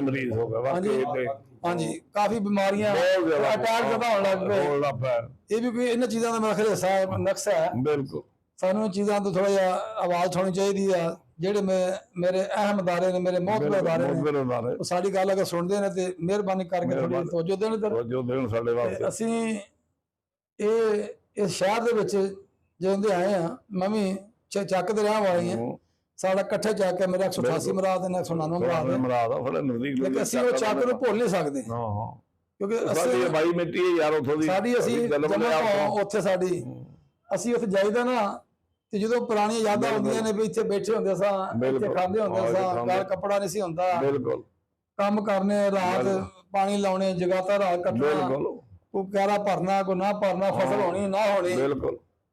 ਮਰੀਜ਼ ਹੋ ਗਏ। ਹਾਂਜੀ, ਕਾਫੀ ਬਿਮਾਰੀਆਂ, ਅਟੈਕ ਜ਼ਿਆਦਾ ਹੋਣ ਲੱਗ ਪਏ। ਇਹ ਵੀ ਕੋਈ ਇਹਨਾਂ ਚੀਜ਼ਾਂ ਦਾ ਮੇਰਾ ਖਿਆਲ ਹਿੱਸਾ ਹੈ, ਨਕਸ਼ਾ ਹੈ। ਬਿਲਕੁਲ ਸਾਨੂੰ ਇਹ ਚੀਜ਼ਾਂ ਤੋਂ ਥੋੜਾ ਜਿਹਾ ਆਵਾਜ਼ ਉਠਾਉਣੀ ਚਾਹੀਦੀ ਆ। ਜਿਹੜੇ ਮੇਰੇ ਅਹਿਮ ਅਦਾਰੇ ਨੇ, ਮੇਰੇ ਮੋਹਤਬਰ ਅਦਾਰੇ ਨੇ, ਉਹ ਸਾਡੀ ਗੱਲ ਅਗਰ ਸੁਣਦੇ ਨੇ ਤੇ ਮਿਹਰਬਾਨੀ ਕਰਕੇ ਥੋੜੀ ਤਵੱਜੋ ਦੇਣ ਸਾਡੇ ਵਾਸਤੇ। ਅਸੀਂ ਇਸ ਸ਼ਹਿਰ ਦੇ ਵਿੱਚ ਜਿਉਂਦੇ ਆਏ ਆ, ਮੈਂ ਵੀ ਚੱਕ ਦੇ ਰਹਿਣ ਵਾਲੀ ਹਾਂ। ਸਾਡਾ ਇਕੱਠੇ ਚੱਕ ਹੈ, ਮੇਰਾ 188 ਮਰਾਦ ਨੇ, 199 ਮਰਾਦ। ਅਸੀਂ ਉਹ ਚੱਕ ਨੂੰ ਭੁੱਲ ਨਹੀਂ ਸਕਦੇ, ਕਿਉਂਕਿ ਸਾਡੀ ਅਸੀਂ ਉੱਥੇ ਸਾਡੀ ਅਸੀਂ ਉੱਥੇ ਜਾਈਦਾ ਨਾ, ਤੇ ਜਦੋਂ ਪੁਰਾਣੀਆਂ ਯਾਦਾਂ ਹੁੰਦੀਆਂ ਨੇ ਵੀ ਇੱਥੇ ਬੈਠੇ ਹੁੰਦੇ ਸਾਂ, ਇੱਥੇ ਖਾਂਦੇ ਹੁੰਦੇ ਸਾਂ, ਗਲ ਕੱਪੜਾ ਨਹੀਂ ਸੀ ਹੁੰਦਾ, ਕੰਮ ਕਰਨੇ, ਰਾਤ ਪਾਣੀ ਲਾਉਣੇ, ਜਗਾਤਾ ਰਾਤ ਕੱਟਣਾ, ਕੋਈ ਕਿਆਰਾ ਭਰਨਾ, ਕੋਈ ਨਾ ਭਰਨਾ, ਫਸਲ ਹੋਣੀ ਨਾ ਹੋਣੀ,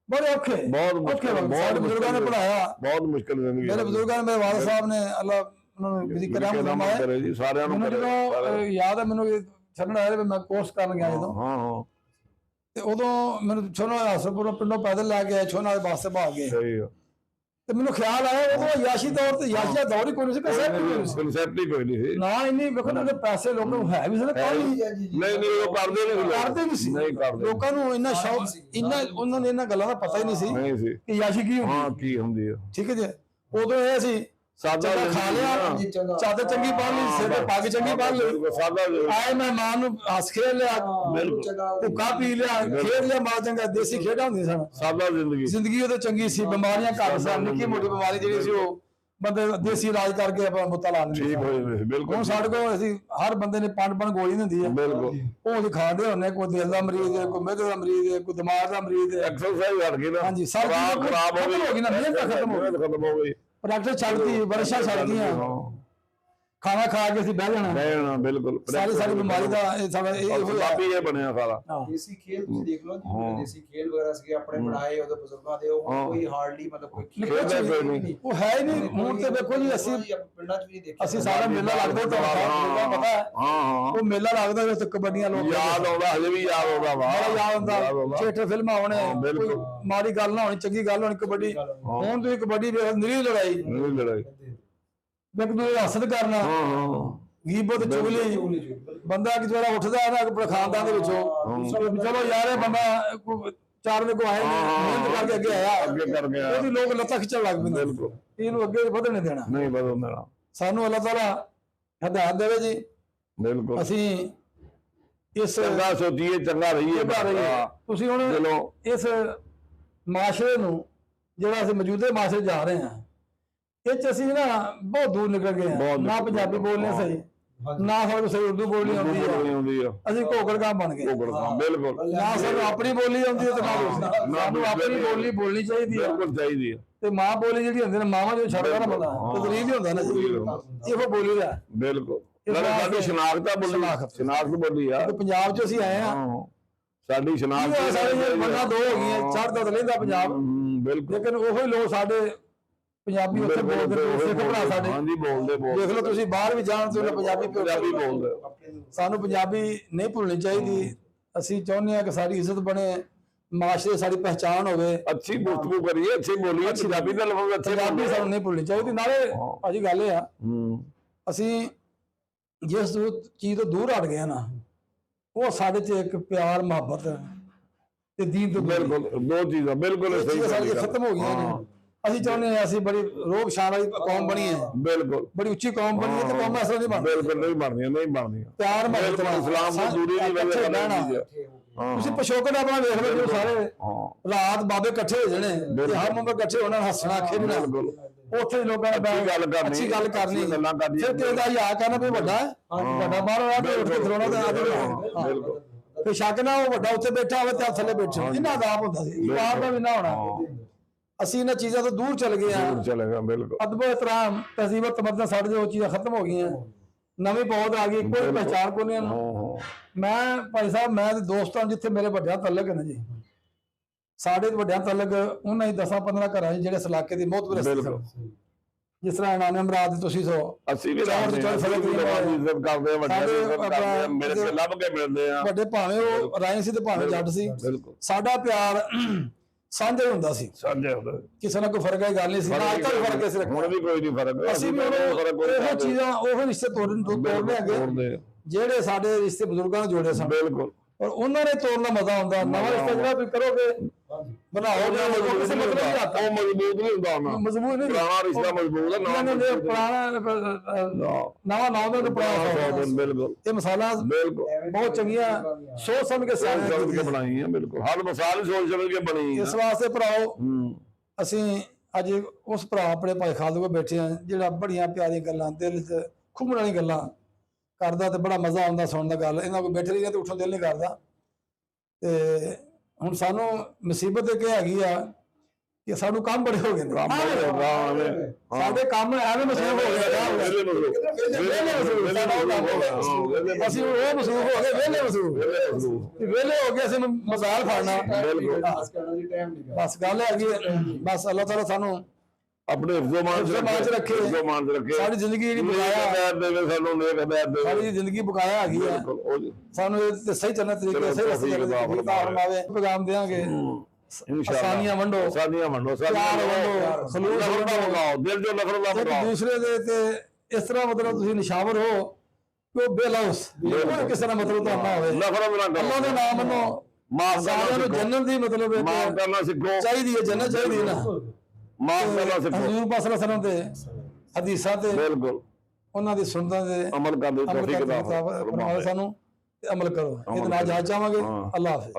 ਬੜੇ ਔਖੇ ਸਾਡੇ ਬਜ਼ੁਰਗਾਂ ਨੇ ਪੜਾਇਆ, ਬਹੁਤ ਮੁਸ਼ਕਿਲ ਜ਼ਿੰਦਗੀ। ਮੇਰੇ ਬਜ਼ੁਰਗਾਂ ਨੇ, ਮੇਰੇ ਵਾਲਿਦ ਸਾਹਿਬ ਨੇ, ਅੱਲਾ ਉਹਨਾਂ ਨੂੰ ਮੈਨੂੰ ਜਦੋਂ ਯਾਦ ਹੈ, ਮੈਨੂੰ ਛੱਡਣ ਆਇਆ ਮੈਂ ਕੋਰਸ ਕਰਨ ਗਿਆ ਜਦੋਂ, ਤੇ ਉਦੋਂ ਮੈਨੂੰ ਛੋਨਾ ਹਸਪਤਾਲ ਪਿੰਡੋਂ ਪੈਦਲ ਲੈ ਕੇ ਛੋਨਾ ਦੇ ਬੱਸ ਤੇ ਭਾਗ ਗਏ। ਤੇ ਮੈਨੂੰ ਖਿਆਲ ਆਇਆ ਉਦੋਂ ਯਾਸ਼ੀ ਦੌਰ ਤੇ, ਯਾਸ਼ੀ ਦਾ ਦੌਰ ਹੀ ਕੋਈ ਨਹੀਂ ਸੀ, ਕਨਸੈਪਟ ਹੀ ਕੋਈ ਨਹੀਂ ਸੀ ਨਾ। ਇੰਨੀ ਵੇਖੋ ਨਾ ਪੈਸੇ ਲੋਕਾਂ ਨੂੰ ਹੈ ਵੀ ਸੀ, ਨਹੀਂ ਉਹ ਕਰਦੇ ਨਹੀਂ ਸੀ। ਲੋਕਾਂ ਨੂੰ ਇੰਨਾ ਸ਼ੌਕ, ਇੰਨਾ ਉਹਨਾਂ ਨੇ ਇਹਨਾਂ ਗੱਲਾਂ ਦਾ ਪਤਾ ਹੀ ਨਹੀਂ ਸੀ ਕਿ ਯਾਸ਼ੀ ਕੀ ਹੁੰਦੀ ਹੈ। ਠੀਕ ਹੈ ਜੀ, ਉਦੋਂ ਇਹ ਸੀ ਸਾਦਾ ਖਾ ਲਿਆ, ਚਾਦਰ ਚੰਗੀ ਪਾ ਲਈ, ਸਿਰ ਤੇ ਪੱਗ ਚੰਗੀ ਪਾ ਲਈ, ਆਏ ਮਹਿਮਾਨ ਨੂੰ ਹੱਸ ਖੇਡ ਲਿਆ, ਭੁੱਖਾ ਪੀ ਲਿਆ, ਖੇਡ ਲਿਆ, ਮਾਰ ਚੰਗਾ। ਦੇਸੀ ਖੇਡਾਂ ਹੁੰਦੀਆਂ ਸਨ, ਸਾਦਾ ਜ਼ਿੰਦਗੀ ਉਹਦੇ ਚੰਗੀ ਸੀ। ਬਿਮਾਰੀਆਂ ਘੱਟ ਸਨ, ਨਿੱਕੀ ਮੋਟੀ ਬਿਮਾਰੀ ਜਿਹੜੀ ਸੀ ਉਹ ਬੰਦੇ ਦੇਸੀ ਇਲਾਜ ਕਰਕੇ ਆਪਣਾ ਮੁੱਤਾ ਲਾ ਲੈਂਦੇ। ਹੁਣ ਸਾਡੇ ਕੋਲ ਅਸੀਂ ਹਰ ਬੰਦੇ ਨੇ 5 ਗੋਲੀ ਹੁੰਦੀ ਹੈ, ਉਹ ਅਸੀਂ ਖਾਂਦੇ ਹੁੰਦੇ। ਕੋਈ ਦਿਲ ਦਾ ਮਰੀਜ਼ ਹੈ, ਕੋਈ ਮਿਹਦੇ ਦਾ ਮਰੀਜ਼ ਹੈ, ਕੋਈ ਦਿਮਾਗ ਦਾ ਮਰੀਜ਼ ਹੈ। ਐਕਸਰਸਾਈਜ਼ ਹਟ ਗਈ ਨਾ, ਹਾਂਜੀ, ਸਭ ਖਰਾਬ ਹੋ ਗਈ ਨਾ, ਮਿਹਨਤ ਖਤਮ ਹੋ ਗਈ, ਪ੍ਰੈਕਟਿਸ ਛੱਡ ਗਈ, ਵਰਸ਼ਾ ਛੱਡ ਗਈਆਂ। ਖਾਣਾ ਖਾ ਕੇ ਅਸੀਂ ਬਹਿ ਜਾਣਾ ਬਿਲਕੁਲ ਸਾਰੀ ਬਿਮਾਰੀ ਦਾ ਇਹ ਸਾਡਾ ਇਹ ਹੋਇਆ ਇਹ ਬਣਿਆ ਸਾਰਾ। ਦੇਸੀ ਖੇਲ ਤੁਸੀਂ ਦੇਖ ਲਓ ਜੀ, ਦੇਸੀ ਖੇਲ ਵਗੈਰਾ ਸੀਗੇ ਆਪਣੇ ਬਣਾਏ ਉਹਦੇ ਬਜ਼ੁਰਗਾਂ ਦੇ, ਉਹ ਕੋਈ ਹਾਰਡਲੀ ਮਤਲਬ ਕੋਈ ਉਹ ਹੈ ਹੀ ਨਹੀਂ। ਹੁਣ ਤੇ ਦੇਖੋ ਜੀ ਅਸੀਂ ਪਿੰਡਾਂ 'ਚ ਵੀ ਦੇਖਿਆ, ਅਸੀਂ ਸਾਰਾ ਮੇਲਾ ਲੱਗਦਾ ਤੁਹਾਨੂੰ ਪਤਾ ਹੈ। ਉਹ ਮੇਲਾ ਲੱਗਦਾ ਵਿੱਚ ਕਬੱਡੀਆਂ ਲੋਕ ਯਾਦ ਆਉਂਦਾ, ਹਜੇ ਵੀ ਯਾਦ ਆਉਂਦਾ ਵਾ, ਬੜਾ ਯਾਦ ਆਉਂਦਾ। ਥੀਏਟਰ ਫਿਲਮਾਂ ਹੋਣੇ, ਕੋਈ ਮਾੜੀ ਗੱਲ ਨਾ ਹੋਣੀ, ਚੰਗੀ ਗੱਲ ਹੋਣੀ। ਕਬੱਡੀ ਹੁਣ ਤੁਸੀਂ ਕਬੱਡੀ ਵੇਖ, ਨਿਰੀ ਲੜਾਈ ਇੱਕ ਦੂਜੇ ਦਾ ਹਸਦ ਕਰਨਾ, ਗੀਬਤ ਚੁਗਲੀ। ਬੰਦਾ ਕਿ ਜਿਹੜਾ ਉੱਠਦਾ ਹੈ ਨਾ ਆਪਣੇ ਖਾਨਦਾਨ ਦੇ ਵਿੱਚੋਂ, ਚਲੋ ਯਾਰ ਇਹ ਬੰਦਾ 4 ਵਜੇ ਕੋ ਆਏ ਮਿਹਨਤ ਕਰਕੇ ਅੱਗੇ ਆਇਆ, ਅੱਗੇ ਕਰ ਗਿਆ, ਉਹਦੀ ਲੋਕ ਲੱਤਾਂ ਖਿੱਚਣ ਲੱਗ ਪੈਂਦੇ। ਇਹਨੂੰ ਅੱਗੇ ਵਧਣ ਨਹੀਂ ਦੇਣਾ, ਨਹੀਂ ਵਧਣ ਦੇਣਾ। ਸਾਨੂੰ ਅੱਲਾਹ ਤਾਲਾ ਹਦਾਇਤ ਦੇਵੇ ਜੀ। ਬਿਲਕੁਲ ਅਸੀਂ ਇਸ ਚੰਗਾ ਸੋਚੀਏ, ਚੰਗਾ ਰਹੀਏ। ਤੁਸੀਂ ਹੁਣ ਇਸ ਮਾਸ਼ਰੇ ਨੂੰ ਜਿਹੜਾ ਅਸੀਂ ਮੌਜੂਦਾ ਮਾਸ਼ਰੇ ਜਾ ਰਹੇ ਹਾਂ, ਇਹ ਚ ਅਸੀਂ ਨਾ ਬਹੁਤ ਦੂਰ ਨਿਕਲ ਗਏ ਹਾਂ। ਨਾ ਪੰਜਾਬੀ ਬੋਲਨੇ ਸਹੀ, ਨਾ ਸਾਨੂੰ ਸਹੀ ਉਰਦੂ ਬੋਲਣੀ ਆਉਂਦੀ ਹੈ। ਅਸੀਂ ਘੋਗੜ ਕੰਮ ਬਣ ਗਏ। ਬਿਲਕੁਲ ਨਾ ਸਾਨੂੰ ਆਪਣੀ ਬੋਲੀ ਆਉਂਦੀ ਹੈ ਤੇ ਨਾ ਸਾਨੂੰ ਆਪਣੀ ਬੋਲੀ ਬੋਲਣੀ ਚਾਹੀਦੀ ਹੈ। ਬਿਲਕੁਲ ਚਾਹੀਦੀ ਹੈ। ਤੇ ਮਾਂ ਬੋਲੀ ਜਿਹੜੀ ਹੁੰਦੀ ਨੇ, ਮਾਵਾਂ ਜੋ ਛੱਡਦਾ ਨਾ ਬੰਦਾ ਤਦਰੀਬ ਹੀ ਹੁੰਦਾ ਨਾ ਜੀ, ਇਹੋ ਬੋਲੀ ਦਾ। ਬਿਲਕੁਲ ਸਾਡੀ ਸ਼ਨਾਖਤ ਬੋਲੀ ਆ। ਪੰਜਾਬ ਚ ਅਸੀਂ ਆਏ ਹਾਂ, ਸਾਡੀ ਸ਼ਨਾਖਤ ਸਾਡੇ ਬੰਦਾ ਦੋ ਹੋ ਗਈਆਂ, ਛੱਡਦਾ ਤਾਂ ਲੈਂਦਾ ਪੰਜਾਬ। ਲੇਕਿਨ ਉਹੀ ਲੋਕ ਸਾਡੇ ਪੰਜਾਬੀ ਉੱਥੇ ਬੋਲਦੇ, ਸਿੱਖ ਭਰਾ ਸਾਡੇ ਦੇਖ ਲਓ ਤੁਸੀਂ, ਬਾਹਰ ਵੀ ਜਾਣ ਤੇ ਪੰਜਾਬੀ ਬੋਲਦੇ। ਸਾਨੂੰ ਪੰਜਾਬੀ ਨਹੀਂ ਭੁੱਲਣੀ ਚਾਹੀਦੀ। ਅਸੀਂ ਚਾਹੁੰਦੇ ਹਾਂ ਕਿ ਸਾਡੀ ਇੱਜ਼ਤ ਬਣੇ, ਮਾਸ਼ਰੇ ਸਾਡੀ ਪਹਿਚਾਣ ਹੋਵੇ, ਅੱਛੀ ਗੁਫ਼ਤਗੂ ਕਰੀਏ, ਅੱਛੀ ਬੋਲੀਏ, ਪੰਜਾਬੀ ਦਾ ਲਫ਼ਜ਼ ਅੱਛੇ। ਪੰਜਾਬੀ ਸਾਨੂੰ ਨਹੀਂ ਭੁੱਲਣੀ ਚਾਹੀਦੀ। ਨਾਲੇ ਭਾਜੀ ਗੱਲ ਇਹ ਆ, ਅਸੀਂ ਜਿਸ ਚੀਜ਼ ਤੋਂ ਦੂਰ ਹਟ ਗਏ ਨਾ, ਉਹ ਸਾਡੇ ਚ ਇੱਕ ਪਿਆਰ ਮੁਹੱਬਤ ਤੇ ਦੀਨ ਤੋਂ ਬਿਲਕੁਲ ਦੋ ਚੀਜ਼ਾਂ ਬਿਲਕੁਲ ਸਾਡੀ ਖਤਮ ਹੋ ਗਈਆਂ ਨੇ। ਅਸੀਂ ਚਾਹੁੰਦੇ ਹਾਂ ਅਸੀਂ ਬੜੀ ਰੋਬ ਸ਼ਾਨ ਵਾਲੀ ਕੌਮ ਬਣੀ ਹੈ, ਬਿਲਕੁਲ ਬੜੀ ਉੱਚੀ ਕੌਮ ਬਣੀ ਹੈ, ਤੇ ਕੌਮਾਂ ਇਸ ਤਰ੍ਹਾਂ ਨਹੀਂ ਬਣਦੀਆਂ। ਬਿਲਕੁਲ ਨਹੀਂ ਬਣਦੀਆਂ ਪਿਆਰ ਮੁਹੱਬਤ ਇਸਲਾਮ ਦੀ ਦੂਰੀ ਨਹੀਂ ਰਹਿਣਾ। ਤੁਸੀਂ ਪਿਛੋਕੜ ਆਪਣਾ ਵੇਖ ਲਓ, ਸਾਰੇ ਰਾਤ ਬਾਬੇ ਇਕੱਠੇ ਹੋ ਜਾਣੇ, ਹਰ ਮੁੰਡੇ ਇਕੱਠੇ ਹੋਣਾ, ਹੱਸਣਾ ਖੇਡਣਾ, ਉੱਥੇ ਲੋਕਾਂ ਨੇ ਅੱਛੀ ਗੱਲ ਕਰਨੀ, ਫਿਰ ਕਿਸੇ ਦਾ ਯਾ ਕਰਨਾ ਵੀ ਵੱਡਾ ਬਾਹਰੋਂ ਆ ਕੇ ਉੱਠ ਕੇ ਖਲੋਣਾ ਤੇ ਆ ਕੇ ਸ਼ੱਕ ਨਾ ਉਹ ਵੱਡਾ ਉੱਥੇ ਬੈਠਾ ਹੋਵੇ ਤੇ ਥੱਲੇ ਬੈਠੇ, ਇਹਨਾਂ ਆਦਾਬ ਹੁੰਦਾ ਸੀ, ਬਾਹਰ ਦਾ ਵੀ ਨਾ ਹੋਣਾ। ਅਸੀਂ ਇਹਨਾਂ ਚੀਜ਼ਾਂ ਤੋਂ ਦੂਰ ਚਲ ਗਏ ਹਾਂ। ਅਦਬ ਇਹਤਰਾਮ, ਤਹਿਜ਼ੀਬ ਤਮੱਦਨ ਸਾਡੇ ਜੋ ਚੀਜ਼ਾਂ ਖਤਮ ਹੋ ਗਈਆਂ, ਨਵੀਂ ਪੌਧ ਆ ਗਈ, ਕੋਈ ਪਹਿਚਾਣ ਕੋ ਨਹੀਂ। ਮੈਂ ਭਾਈ ਸਾਹਿਬ, ਮੈਂ ਤੇ ਦੋਸਤਾਂ ਜਿੱਥੇ ਮੇਰੇ ਵੱਡਿਆਂ ਤਲਕ ਹੈ ਨਾ ਜੀ, ਸਾਡੇ ਵੱਡਿਆਂ ਤਲਕ ਉਹਨਾਂ ਹੀ 10-15 ਘਰਾਂ ਜਿਹੜੇ ਇਸ ਇਲਾਕੇ ਦੀ ਮੋਹਤਬਰ ਸਨ, ਜਿਸ ਤਰ੍ਹਾਂ ਨਾਨੇ ਮਰਾਦ ਦੇ ਤੁਸੀਂ ਸੋ ਅਸੀਂ ਵੀ ਇੱਜ਼ਤ ਕਰਦੇ ਆ, ਵੱਡੇ ਮੇਰੇ ਤੇ ਲੱਭ ਕੇ ਮਿਲਦੇ ਆ। ਵੱਡੇ ਭਾਵੇਂ ਉਹ ਰਾਏ ਸੀ ਤੇ ਭਾਵੇਂ ਜੱਟ ਸੀ, ਸਾਡਾ ਪਿਆਰ ਸਾਂਝਾ ਹੁੰਦਾ ਸੀ, ਕਿਸੇ ਨਾਲ ਕੋਈ ਫਰਕ ਦੀ ਗੱਲ ਨਹੀਂ ਸੀ। ਅੱਜ ਤੱਕ ਫਰਕ ਇਸ ਰੱਖਣਾ, ਹੁਣ ਵੀ ਕੋਈ ਨਹੀਂ ਫਰਕ। ਅਸੀਂ ਵੀ ਉਹ ਚੀਜ਼ਾਂ, ਉਹ ਰਿਸ਼ਤੇ ਤੋੜਨੇ ਅੱਗੇ ਜਿਹੜੇ ਸਾਡੇ ਰਿਸ਼ਤੇ ਬਜ਼ੁਰਗਾਂ ਨਾਲ ਜੋੜੇ ਸਨ। ਬਿਲਕੁਲ, ਔਰ ਉਹਨਾਂ ਨੇ ਤੋੜਨਾ ਮਜ਼ਾ ਆਉਂਦਾ। ਨਵਾਂ ਰਿਸ਼ਤਾ ਜਿਹੜਾ ਤੁਸੀਂ ਕਰੋਗੇ, ਬਣਾਓਗੇ, ਕਿਸੇ ਮਤਲਬ ਨਹੀਂ ਆਤਾ, ਉਹ ਮਜ਼ਬੂਤ ਨਹੀਂ ਹੁੰਦਾ, ਮਜ਼ਬੂਤ ਨਹੀਂ। ਪੁਰਾਣਾ ਰਿਸ਼ਤਾ ਮਜ਼ਬੂਤ ਹੈ, ਪੁਰਾਣਾ ਨਵਾਂ ਨਾਮ ਦਾ ਪੁਰਾਣਾ। ਬਿਲਕੁਲ, ਇਹ ਮਿਸਾਲਾਂ ਬਹੁਤ ਚੰਗੀਆਂ ਸੋਚ ਸਮਝ ਕੇ ਸਾਰੇ ਬਣਾਈਆਂ। ਬਿਲਕੁਲ, ਹਰ ਮਿਸਾਲ ਸੋਚ ਸਮਝ ਕੇ ਬਣੀ। ਇਸ ਵਾਸਤੇ ਭਰਾਓ, ਅਸੀਂ ਅੱਜ ਉਸ ਭਰਾ ਆਪਣੇ ਭਾਈ ਖਾਲਦ ਕੋਲ ਬੈਠੇ ਆ, ਜਿਹੜਾ ਬੜੀਆਂ ਪਿਆਰੀਆਂ ਗੱਲਾਂ, ਦਿਲ 'ਚ ਖੁੰਮਣ ਵਾਲੀ ਗੱਲਾਂ ਕਰਦਾ, ਤੇ ਬੜਾ ਮਜ਼ਾ ਆਉਂਦਾ ਸੁਣਨ ਦਾ। ਗੱਲ ਇਹਨਾਂ ਕੋਲ ਬੈਠੇ ਰਹੀਏ ਤੇ ਉੱਠਣ ਦਿਲ ਨਹੀਂ ਕਰਦਾ। ਤੇ ਹੁਣ ਸਾਨੂੰ ਮੁਸੀਬਤ ਇਹ ਹੈਗੀ ਆ ਕਿ ਸਾਨੂੰ ਕੰਮ ਬੜੇ ਹੋ ਗਏ ਨੇ, ਸਾਡੇ ਕੰਮ ਐਵੇਂ ਮਸਰੂਫ ਹੋ ਗਏ, ਅਸੀਂ ਉਹ ਮਸਰੂਫ ਹੋ ਗਏ, ਵਿਹਲੇ ਹੋ ਗਏ, ਅਸੀਂ ਮਜ਼ਾਲ ਫੜਨਾ। ਬਸ ਗੱਲ ਹੈਗੀ, ਬਸ ਅੱਲਾਹ ਤਾਲਾ ਸਾਨੂੰ ਆਪਣੇ ਹਿਫਜ਼ੋ-ਮਾਨ ਚ ਰੱਖੇ, ਸਾਡੀ ਜ਼ਿੰਦਗੀ ਜਿਹੜੀ ਬਕਾਇਆ ਦੇਵੇ, ਸਾਨੂੰ ਨੇਕ ਹਦਾਇਤ ਦੇਵੇ, ਸਾਡੀ ਜ਼ਿੰਦਗੀ ਬਕਾਇਆ ਹੈਗੀ ਆ, ਸਾਨੂੰ ਇਹ ਸਹੀ ਚੱਲਣ ਤਰੀਕੇ, ਸਹੀ ਰਸਤੇ ਚੱਲਣ ਪੈਗਾਮ ਦੇਵਾਂਗੇ। ਆਸਾਨੀਆਂ ਵੰਡੋ, ਪਿਆਰ ਵੰਡੋ, ਖਲੂਸ ਵੰਡੋ, ਦਿਲ ਜੋ ਨਫ਼ਰਤ ਨਾ ਇੱਕ ਦੂਸਰੇ ਦੇ ਤੇ ਇਸ ਤਰ੍ਹਾਂ ਮਤਲਬ ਤੁਸੀਂ ਨਿਸ਼ਾਵਰ ਹੋ ਕਿ ਉਹ ਬੇਲੌਸ ਕਿਸੇ ਦਾ ਮਤਲਬ ਤਾਂ ਨਾ ਹੋਵੇ, ਨਫ਼ਰਤ ਨਾ ਕਰੋ, ਅੱਲਾਹ ਦਾ ਨਾਮ ਮੰਨੋ, ਮਾਫ ਸਾਰਿਆਂ ਨੂੰ ਜੰਨਤ ਦੀ ਮਤਲਬ ਮਾਫ ਕਰਨਾ ਸਿੱਖੋ, ਚਾਹੀਦੀ ਹੈ, ਜੰਨਤ ਚਾਹੀਦੀ ਹੈ ਨਾ, ਮਾਫ ਕਰਨਾ ਸਿੱਖੋ। ਹਜ਼ੂਰ ਪਾਕ ਸੱਲੱਲਾਹੁ ਅਲੈਹਿ ਵਸੱਲਮ ਦੇ ਹਦੀਸਾਂ ਤੇ ਬਿਲਕੁਲ ਉਹਨਾਂ ਦੀ ਸੁਣਤਾਂ ਦੇ ਅਮਲ ਕਰਨ ਦੀ ਤੌਫੀਕ ਅਤਾ ਫਰਮਾਵੇ ਸਾਨੂੰ, ਤੇ ਅਮਲ ਕਰੋ। ਇਹਦੇ ਨਾਲ ਜਾ ਚਾਹਾਂਗੇ। ਅੱਲਾਹ ਹਾਫਿਜ਼।